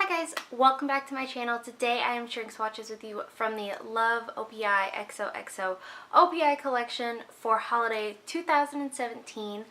Hi guys, welcome back to my channel. Today I am sharing swatches with you from the Love Opi XOXO OPI collection for holiday 2017.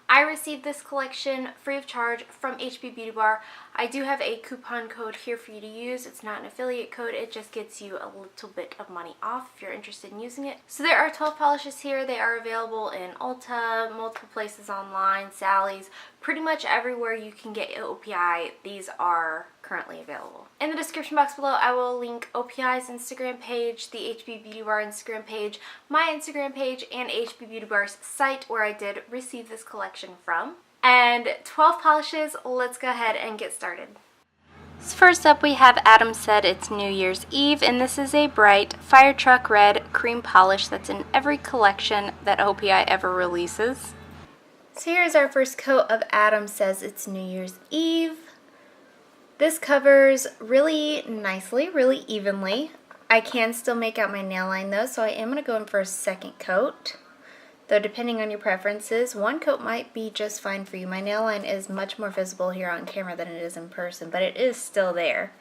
I received this collection free of charge from HBBeauty Bar. I do have a coupon code here for you to use. It's not an affiliate code, it just gets you a little bit of money off if you're interested in using it. So there are 12 polishes here. They are available in Ulta, multiple places online, Sally's, pretty much everywhere you can get OPI. These are currently available. In the description box below, I will link OPI's Instagram page, the HBBeauty Bar Instagram page, my Instagram page, and HBBeauty Bar's site where I did receive this collection from. And 12 polishes, let's go ahead and get started. So first up we have Adam Said It's New Year's Eve, and this is a bright fire truck red cream polish that's in every collection that OPI ever releases. So here's our first coat of Adam Says It's New Year's Eve. This covers really nicely, really evenly. I can still make out my nail line though, so I am going to go in for a second coat. Though depending on your preferences, one coat might be just fine for you. My nail line is much more visible here on camera than it is in person, but it is still there.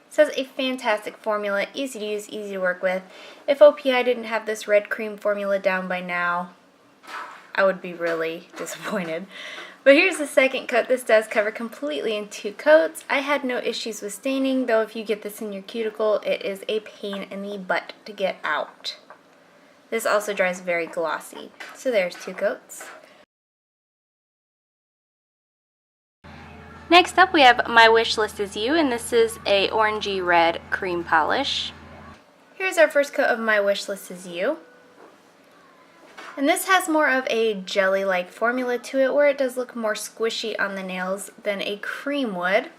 It says a fantastic formula, easy to use, easy to work with. If OPI didn't have this red cream formula down by now, I would be really disappointed. But here's the second coat. This does cover completely in 2 coats. I had no issues with staining, though if you get this in your cuticle, it is a pain in the butt to get out. This also dries very glossy. So there's 2 coats. Next up we have My Wishlist Is You, and this is a orangey red cream polish. Here's our first coat of My Wishlist Is You. And this has more of a jelly-like formula to it, where it does look more squishy on the nails than a cream would.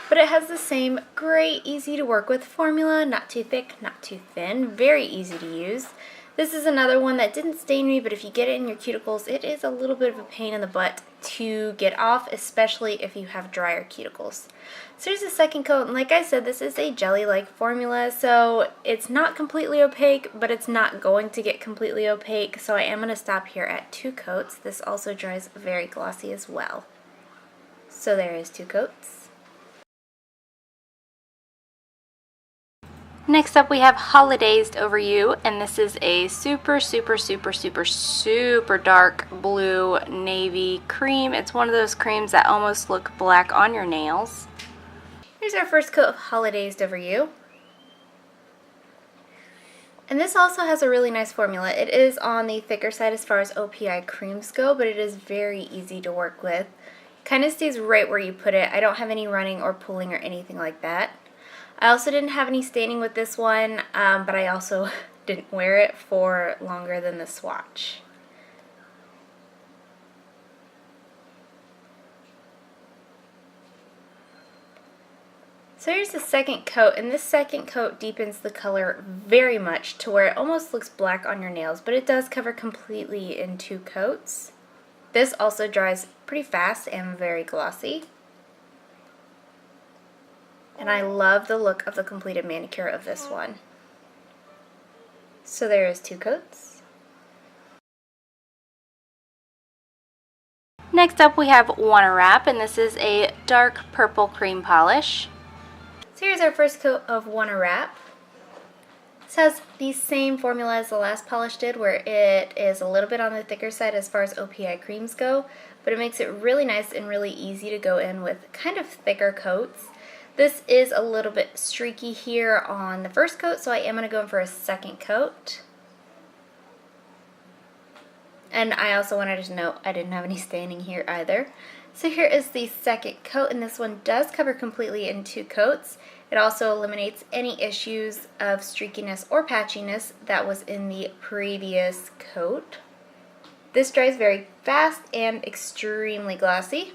But it has the same great, easy to work with formula, not too thick, not too thin, very easy to use. This is another one that didn't stain me, but if you get it in your cuticles, it is a little bit of a pain in the butt to get off, especially if you have drier cuticles. So here's the second coat, and like I said, this is a jelly-like formula, so it's not completely opaque, but it's not going to get completely opaque, so I am going to stop here at 2 coats. This also dries very glossy as well. So there is 2 coats. Next up we have Holidazed Over You, and this is a super dark blue navy cream. It's one of those creams that almost look black on your nails. Here's our first coat of Holidazed Over You. And this also has a really nice formula. It is on the thicker side as far as OPI creams go, but it is very easy to work with. Kind of stays right where you put it. I don't have any running or pulling or anything like that. I also didn't have any staining with this one, but I also didn't wear it for longer than the swatch. So here's the second coat, and this second coat deepens the color very much to where it almost looks black on your nails, but it does cover completely in 2 coats. This also dries pretty fast and very glossy. And I love the look of the completed manicure of this one. So there is 2 coats. Next up we have Wanna Wrap, and this is a dark purple cream polish. So here's our first coat of Wanna Wrap. This has the same formula as the last polish did, where it is a little bit on the thicker side as far as OPI creams go, but it makes it really nice and really easy to go in with kind of thicker coats. This is a little bit streaky here on the first coat, so I am going to go in for a second coat. And I also wanted to note I didn't have any staining here either. So here is the second coat, and this one does cover completely in 2 coats. It also eliminates any issues of streakiness or patchiness that was in the previous coat. This dries very fast and extremely glossy.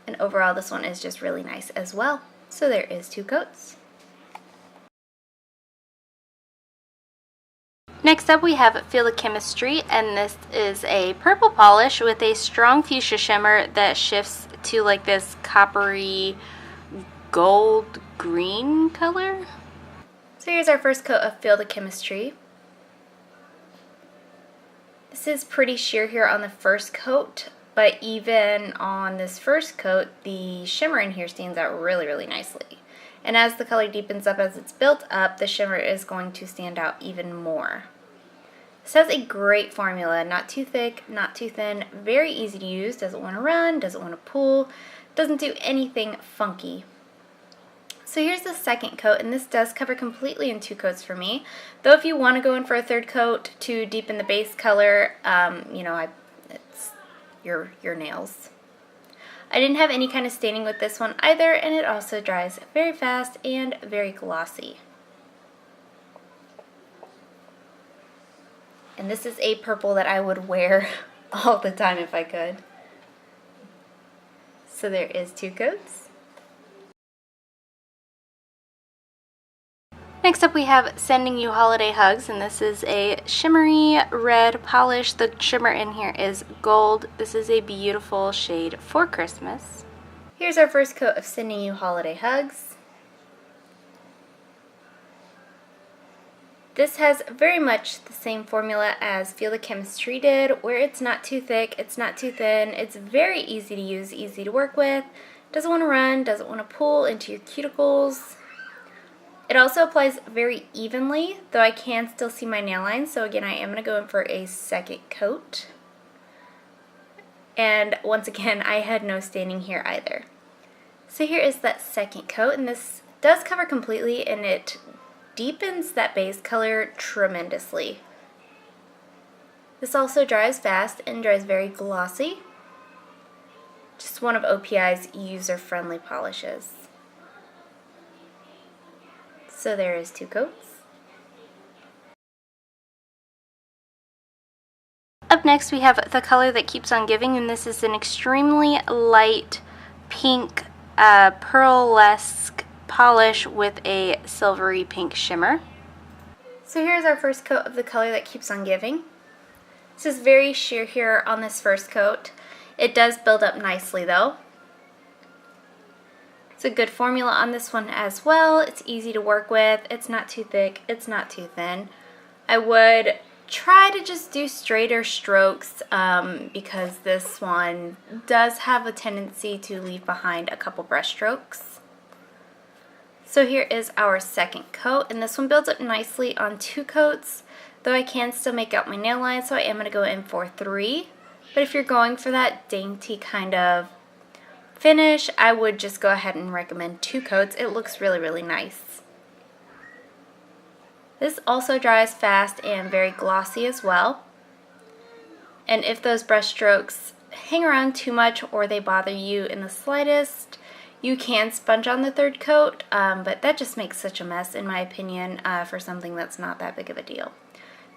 And overall, this one is just really nice as well. So there is 2 coats. Next up we have Feel the Chemis-tree, and this is a purple polish with a strong fuchsia shimmer that shifts to like this coppery gold green color. So here's our first coat of Feel the Chemis-tree. This is pretty sheer here on the first coat. but even on this first coat, the shimmer in here stands out really, really nicely. And as the color deepens up, as it's built up, the shimmer is going to stand out even more. This has a great formula, not too thick, not too thin, very easy to use, doesn't want to run, doesn't want to pull, doesn't do anything funky. So here's the second coat, and this does cover completely in 2 coats for me. Though if you want to go in for a third coat to deepen the base color, you know, it's your nails. I didn't have any kind of staining with this one either, and it also dries very fast and very glossy. And this is a purple that I would wear all the time if I could. So there is 2 coats. Next up we have Sending You Holiday Hugs, and this is a shimmery red polish. The shimmer in here is gold. This is a beautiful shade for Christmas. Here's our first coat of Sending You Holiday Hugs. This has very much the same formula as Feel the Chemis-tree did, where it's not too thick, it's not too thin, it's very easy to use, easy to work with, doesn't want to run, doesn't want to pull into your cuticles. It also applies very evenly, though I can still see my nail lines, so again I am going to go in for a second coat. And once again, I had no staining here either. So here is that second coat, and this does cover completely, and it deepens that base color tremendously. This also dries fast and dries very glossy. Just one of OPI's user-friendly polishes. So there is 2 coats. Up next we have The Color That Keeps On Giving, and this is an extremely light pink pearlesque polish with a silvery pink shimmer. So here's our first coat of The Color That Keeps On Giving. This is very sheer here on this first coat. It does build up nicely though. It's a good formula on this one as well. It's easy to work with. It's not too thick. It's not too thin. I would try to just do straighter strokes because this one does have a tendency to leave behind a couple brush strokes. So here is our second coat, and this one builds up nicely on 2 coats, though I can still make out my nail lines, so I am going to go in for 3. But if you're going for that dainty kind of finish, I would just go ahead and recommend 2 coats. It looks really, really nice. This also dries fast and very glossy as well. And if those brush strokes hang around too much or they bother you in the slightest, you can sponge on the third coat, but that just makes such a mess in my opinion for something that's not that big of a deal.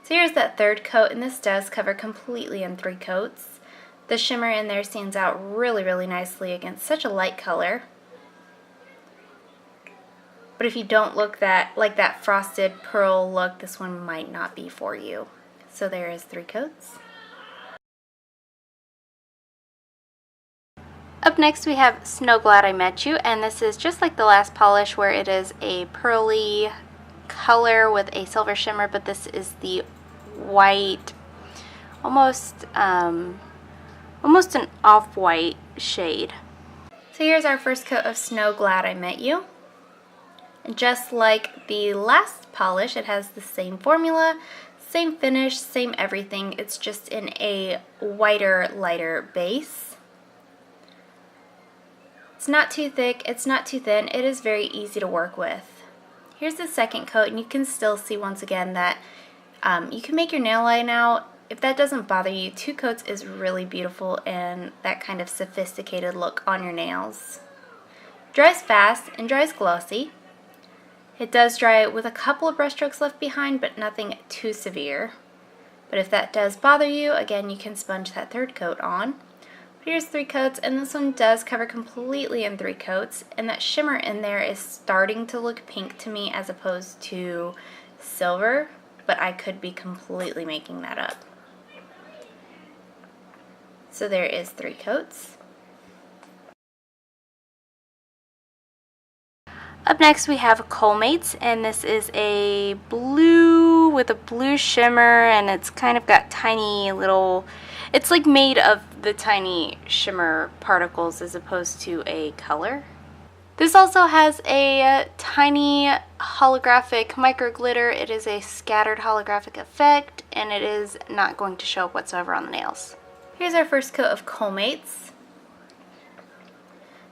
So here's that third coat, and this does cover completely in 3 coats. The shimmer in there stands out really, really nicely against such a light color. But if you don't look like that frosted pearl look, this one might not be for you. So there is 3 coats. Up next we have Snow Glad I Met You, and this is just like the last polish where it is a pearly color with a silver shimmer, but this is the white, almost an off-white shade. So here's our first coat of Snow Glad I Met You. And just like the last polish, it has the same formula, same finish, same everything. It's just in a whiter, lighter base. It's not too thick, it's not too thin, it is very easy to work with. Here's the second coat, and you can still see once again that you can make your nail line out. If that doesn't bother you, 2 coats is really beautiful and that kind of sophisticated look on your nails. Dries fast and dries glossy. It does dry with a couple of brush strokes left behind, but nothing too severe. But if that does bother you, again, you can sponge that third coat on. Here's 3 coats, and this one does cover completely in 3 coats, and that shimmer in there is starting to look pink to me as opposed to silver, but I could be completely making that up. So there is 3 coats. Up next we have Coalmates, and this is a blue with a blue shimmer, and it's kind of got tiny little, It's like made of the tiny shimmer particles as opposed to a color. This also has a tiny holographic micro glitter. It is a scattered holographic effect, and it is not going to show up whatsoever on the nails. Here's our first coat of Coalmates.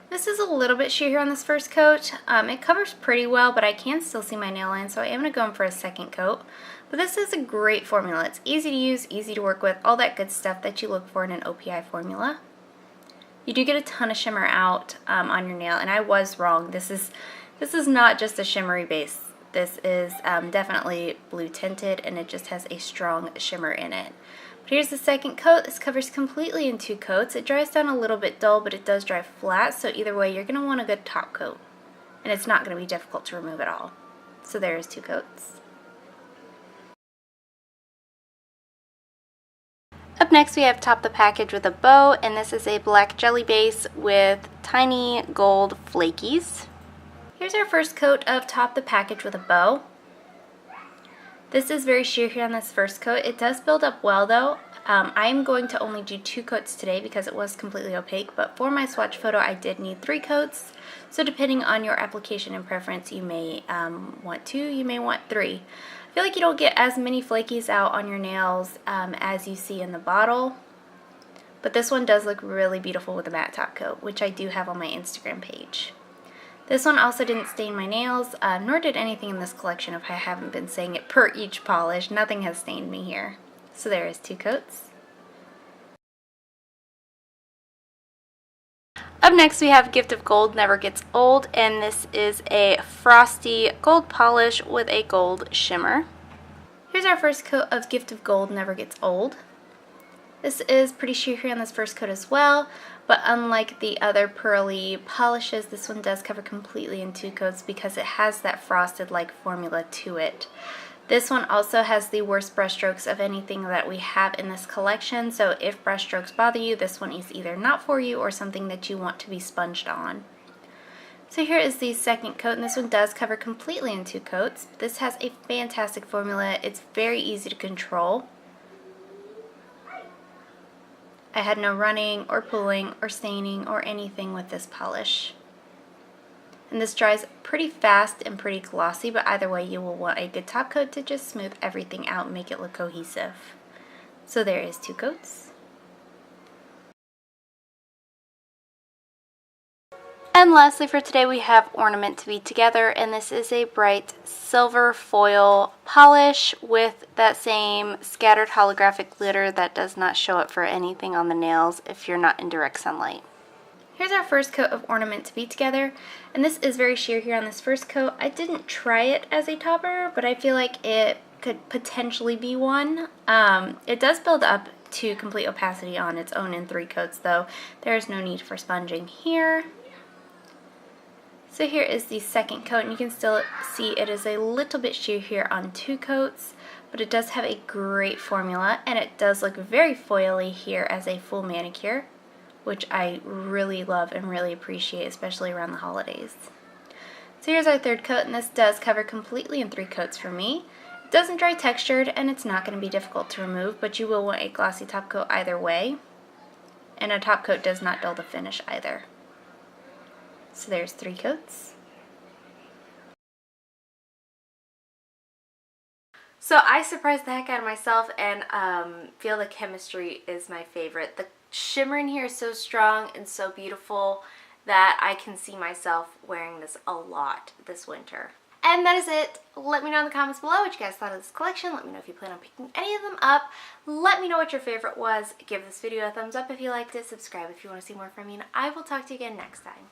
This is a little bit sheer here on this first coat. It covers pretty well, but I can still see my nail line, so I am going to go in for a second coat. But this is a great formula. It's easy to use, easy to work with, all that good stuff that you look for in an OPI formula. You do get a ton of shimmer out on your nail, and I was wrong. This is not just a shimmery base. This is definitely blue tinted, and it just has a strong shimmer in it. But here's the second coat. This covers completely in 2 coats. It dries down a little bit dull, but it does dry flat, so either way you're going to want a good top coat. And it's not going to be difficult to remove at all. So there's 2 coats. Up next we have Top the Package with a Beau, and this is a black jelly base with tiny gold flakies. Here's our first coat of Top the Package with a Beau. This is very sheer here on this first coat. It does build up well though. I'm going to only do 2 coats today because it was completely opaque, but for my swatch photo I did need 3 coats. So depending on your application and preference, you may want 2, you may want 3. I feel like you don't get as many flakies out on your nails as you see in the bottle, but this one does look really beautiful with a matte top coat, which I do have on my Instagram page. This one also didn't stain my nails, nor did anything in this collection if I haven't been saying it per each polish. Nothing has stained me here. So there is 2 coats. Up next we have Gift of Gold Never Gets Old, and this is a frosty gold polish with a gold shimmer. Here's our first coat of Gift of Gold Never Gets Old. This is pretty sheer here on this first coat as well, but unlike the other pearly polishes, this one does cover completely in 2 coats because it has that frosted-like formula to it. This one also has the worst brushstrokes of anything that we have in this collection, so if brushstrokes bother you, this one is either not for you or something that you want to be sponged on. So here is the second coat, and this one does cover completely in 2 coats. This has a fantastic formula. It's very easy to control. I had no running or pulling or staining or anything with this polish. And this dries pretty fast and pretty glossy, but either way you will want a good top coat to just smooth everything out and make it look cohesive. So there is 2 coats. And lastly for today we have Ornament To Be Together, and this is a bright silver foil polish with that same scattered holographic glitter that does not show up for anything on the nails if you're not in direct sunlight. Here's our first coat of Ornament To Be Together, and this is very sheer here on this first coat. I didn't try it as a topper, but I feel like it could potentially be one. It does build up to complete opacity on its own in 3 coats though. There's no need for sponging here. So here is the second coat, and you can still see it is a little bit sheer here on 2 coats, but it does have a great formula, and it does look very foily here as a full manicure, which I really love and really appreciate, especially around the holidays. So here's our third coat, and this does cover completely in 3 coats for me. It doesn't dry textured, and it's not going to be difficult to remove, but you will want a glossy top coat either way, and a top coat does not dull the finish either. So there's 3 coats. So I surprised the heck out of myself and feel the Chemis-tree is my favorite. The shimmer in here is so strong and so beautiful that I can see myself wearing this a lot this winter. And that is it. Let me know in the comments below what you guys thought of this collection. Let me know if you plan on picking any of them up. Let me know what your favorite was. Give this video a thumbs up if you liked it. Subscribe if you want to see more from me. And I will talk to you again next time.